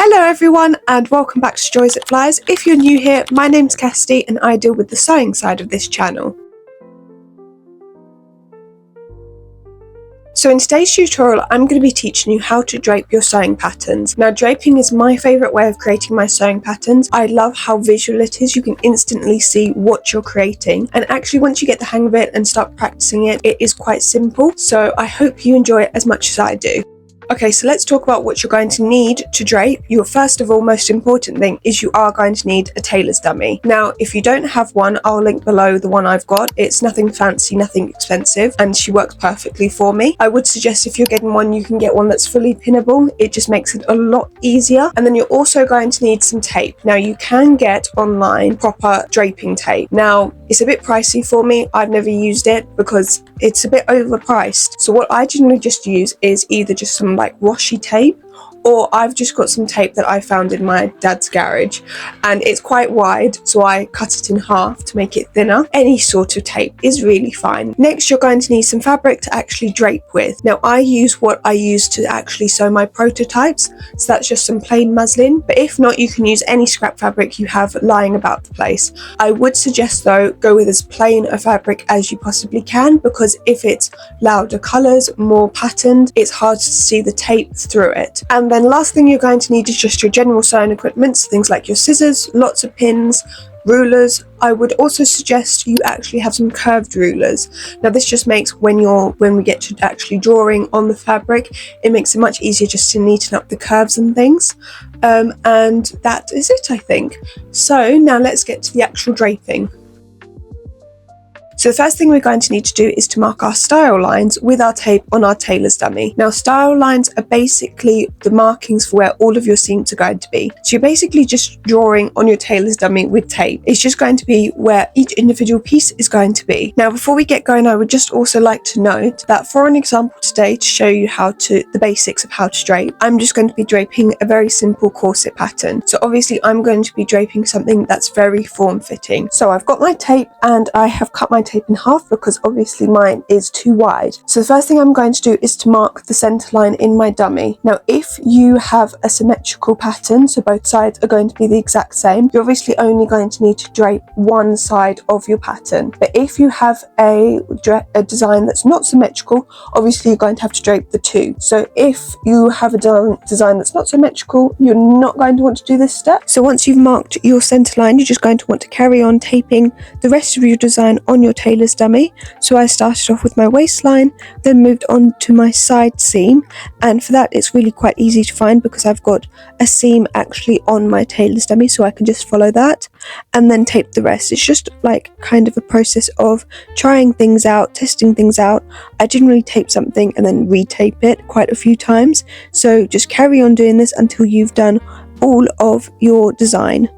Hello everyone and welcome back to Joys It Flies. If you're new here, my name's Kirsty and I deal with the sewing side of this channel. So in today's tutorial, I'm going to be teaching you how to drape your sewing patterns. Now, draping is my favourite way of creating my sewing patterns. I love how visual it is. You can instantly see what you're creating. And actually, once you get the hang of it and start practicing it, it is quite simple. So I hope you enjoy it as much as I do. Okay, so let's talk about what you're going to need to drape. Your first of all, most important thing is you are going to need a tailor's dummy. Now, if you don't have one, I'll link below the one I've got. It's nothing fancy, nothing expensive, and she works perfectly for me. I would suggest if you're getting one, you can get one that's fully pinnable. It just makes it a lot easier. And then you're also going to need some tape. Now, you can get online proper draping tape. Now, it's a bit pricey for me. I've never used it because it's a bit overpriced. So what I generally just use is either just some like washi tape, or I've just got some tape that I found in my dad's garage, and it's quite wide, so I cut it in half to make it thinner. Any sort of tape is really fine. Next, you're going to need some fabric to actually drape with. Now, I use what I use to actually sew my prototypes, so that's just some plain muslin, but if not, you can use any scrap fabric you have lying about the place. I would suggest though, go with as plain a fabric as you possibly can, because if it's louder colours, more patterned, it's hard to see the tape through it. And then last thing you're going to need is just your general sewing equipment, so things like your scissors, lots of pins, rulers. I would also suggest you actually have some curved rulers. Now this just makes when we get to actually drawing on the fabric, it makes it much easier just to neaten up the curves and things. And that is it, I think. So now let's get to the actual draping. So the first thing we're going to need to do is to mark our style lines with our tape on our tailor's dummy. Now, style lines are basically the markings for where all of your seams are going to be. So you're basically just drawing on your tailor's dummy with tape. It's just going to be where each individual piece is going to be. Now, before we get going, I would just also like to note that for an example today, to show you the basics of how to drape, I'm just going to be draping a very simple corset pattern. So obviously I'm going to be draping something that's very form-fitting. So I've got my tape and I have cut my tape in half because obviously mine is too wide. So the first thing I'm going to do is to mark the center line in my dummy. Now, if you have a symmetrical pattern, so both sides are going to be the exact same, you're obviously only going to need to drape one side of your pattern. But if you have a design that's not symmetrical, obviously you're going to have to drape the two. So if you have a design that's not symmetrical, you're not going to want to do this step. So once you've marked your center line, you're just going to want to carry on taping the rest of your design on your tailor's dummy. So I started off with my waistline, then moved on to my side seam, and for that it's really quite easy to find because I've got a seam actually on my tailor's dummy, so I can just follow that and then tape the rest. It's just like kind of a process of trying things out, testing things out. I generally tape something and then retape it quite a few times, so just carry on doing this until you've done all of your design.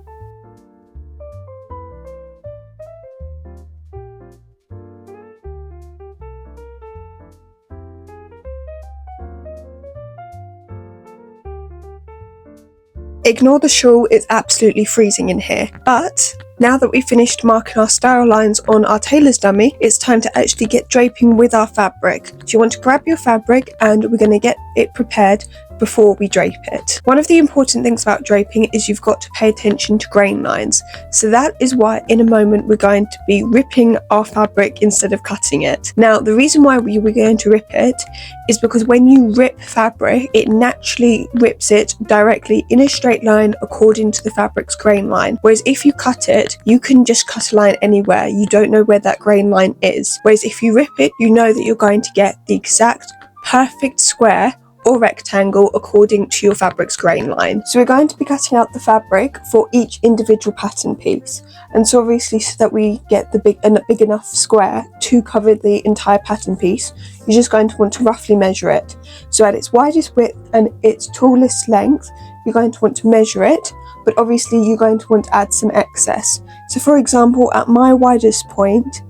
Ignore the shawl, it's absolutely freezing in here. But now that we've finished marking our style lines on our tailor's dummy, it's time to actually get draping with our fabric. So you want to grab your fabric and we're going to get it prepared before we drape it. One of the important things about draping is you've got to pay attention to grain lines. So that is why in a moment we're going to be ripping our fabric instead of cutting it. Now, the reason why we're going to rip it is because when you rip fabric, it naturally rips it directly in a straight line according to the fabric's grain line. Whereas if you cut it, you can just cut a line anywhere. You don't know where that grain line is. Whereas if you rip it, you know that you're going to get the exact perfect square or rectangle according to your fabric's grain line. So we're going to be cutting out the fabric for each individual pattern piece, and so obviously so that we get the big enough square to cover the entire pattern piece, you're just going to want to roughly measure it. So at its widest width and its tallest length, you're going to want to measure it, but obviously you're going to want to add some excess. So for example, at my widest point,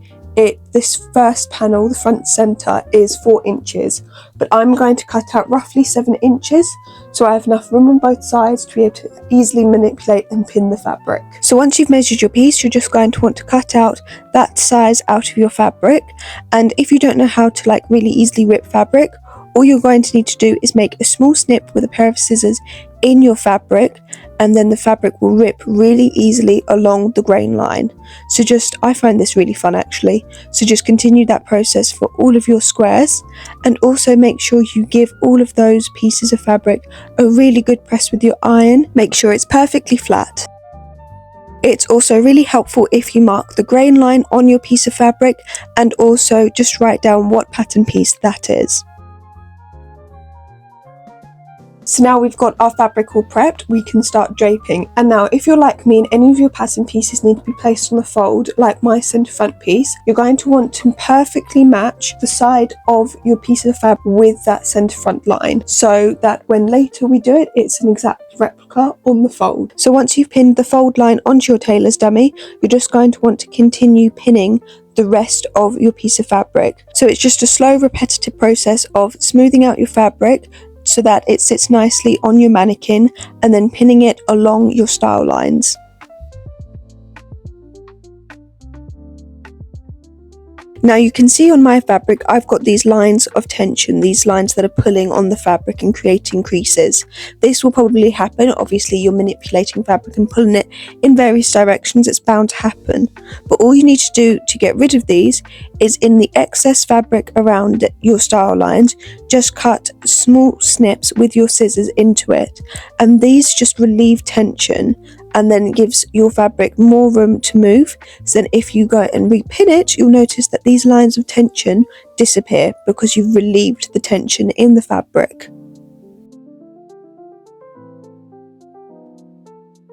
this first panel, the front center, is 4 inches, but I'm going to cut out roughly 7 inches, so I have enough room on both sides to be able to easily manipulate and pin the fabric. So once you've measured your piece, you're just going to want to cut out that size out of your fabric. And if you don't know how to really easily rip fabric, all you're going to need to do is make a small snip with a pair of scissors in your fabric, and then the fabric will rip really easily along the grain line. So I find this really fun actually. So just continue that process for all of your squares, and also make sure you give all of those pieces of fabric a really good press with your iron. Make sure it's perfectly flat. It's also really helpful if you mark the grain line on your piece of fabric, and also just write down what pattern piece that is. So now we've got our fabric all prepped, we can start draping. And now if you're like me and any of your pattern pieces need to be placed on the fold, like my centre front piece, you're going to want to perfectly match the side of your piece of fabric with that centre front line, so that when later we do it, it's an exact replica on the fold. So once you've pinned the fold line onto your tailor's dummy, you're just going to want to continue pinning the rest of your piece of fabric. So it's just a slow repetitive process of smoothing out your fabric so that it sits nicely on your mannequin, and then pinning it along your style lines. Now you can see on my fabric I've got these lines of tension, these lines that are pulling on the fabric and creating creases. This will probably happen, obviously you're manipulating fabric and pulling it in various directions, it's bound to happen. But all you need to do to get rid of these is, in the excess fabric around your style lines, just cut small snips with your scissors into it, and these just relieve tension and then gives your fabric more room to move. So then if you go and repin it, you'll notice that these lines of tension disappear because you've relieved the tension in the fabric.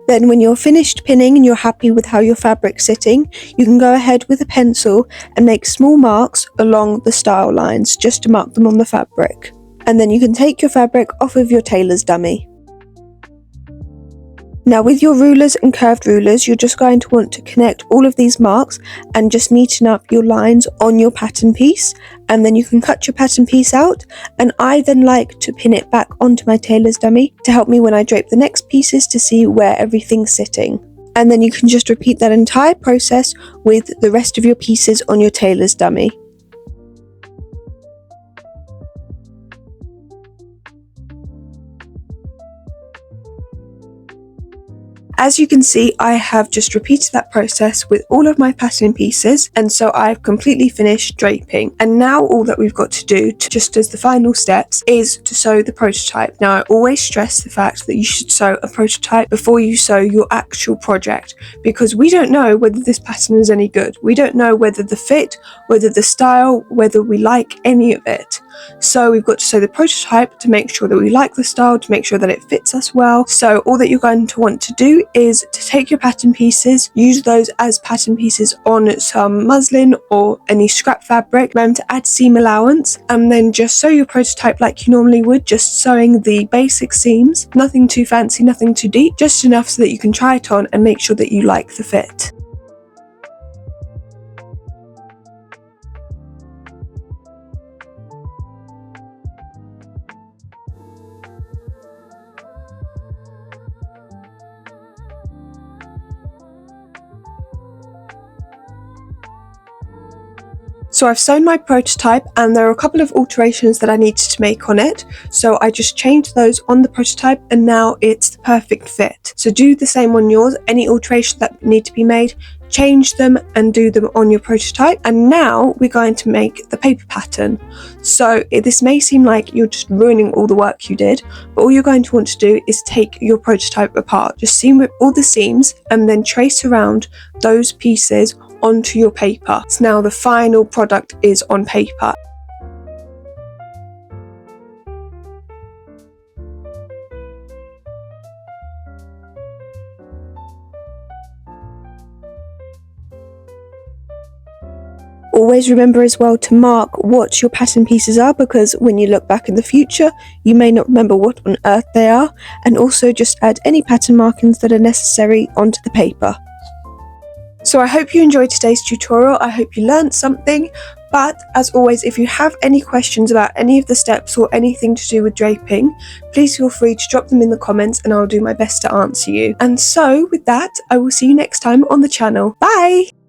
Then when you're finished pinning and you're happy with how your fabric's sitting, you can go ahead with a pencil and make small marks along the style lines, just to mark them on the fabric. And then you can take your fabric off of your tailor's dummy. Now with your rulers and curved rulers, you're just going to want to connect all of these marks and just neaten up your lines on your pattern piece, and then you can cut your pattern piece out, and I then like to pin it back onto my tailor's dummy to help me when I drape the next pieces to see where everything's sitting. And then you can just repeat that entire process with the rest of your pieces on your tailor's dummy. As you can see, I have just repeated that process with all of my pattern pieces, and so I've completely finished draping. And now all that we've got to do, just as the final steps, is to sew the prototype. Now I always stress the fact that you should sew a prototype before you sew your actual project, because we don't know whether this pattern is any good. We don't know whether the fit, whether the style, whether we like any of it. So we've got to sew the prototype to make sure that we like the style, to make sure that it fits us well. So all that you're going to want to do is to take your pattern pieces, use those as pattern pieces on some muslin or any scrap fabric, remember to add seam allowance, and then just sew your prototype like you normally would, just sewing the basic seams, nothing too fancy, nothing too deep, just enough so that you can try it on and make sure that you like the fit. So I've sewn my prototype, and there are a couple of alterations that I needed to make on it. So I just changed those on the prototype, and now it's the perfect fit. So do the same on yours. Any alterations that need to be made, change them and do them on your prototype. And now we're going to make the paper pattern. So this may seem like you're just ruining all the work you did, but all you're going to want to do is take your prototype apart. Just seam rip all the seams and then trace around those pieces onto your paper. So now the final product is on paper. Always remember as well to mark what your pattern pieces are, because when you look back in the future you may not remember what on earth they are, and also just add any pattern markings that are necessary onto the paper. So I hope you enjoyed today's tutorial. I hope you learned something, but as always, if you have any questions about any of the steps or anything to do with draping, please feel free to drop them in the comments and I'll do my best to answer you. And so with that, I will see you next time on the channel. Bye!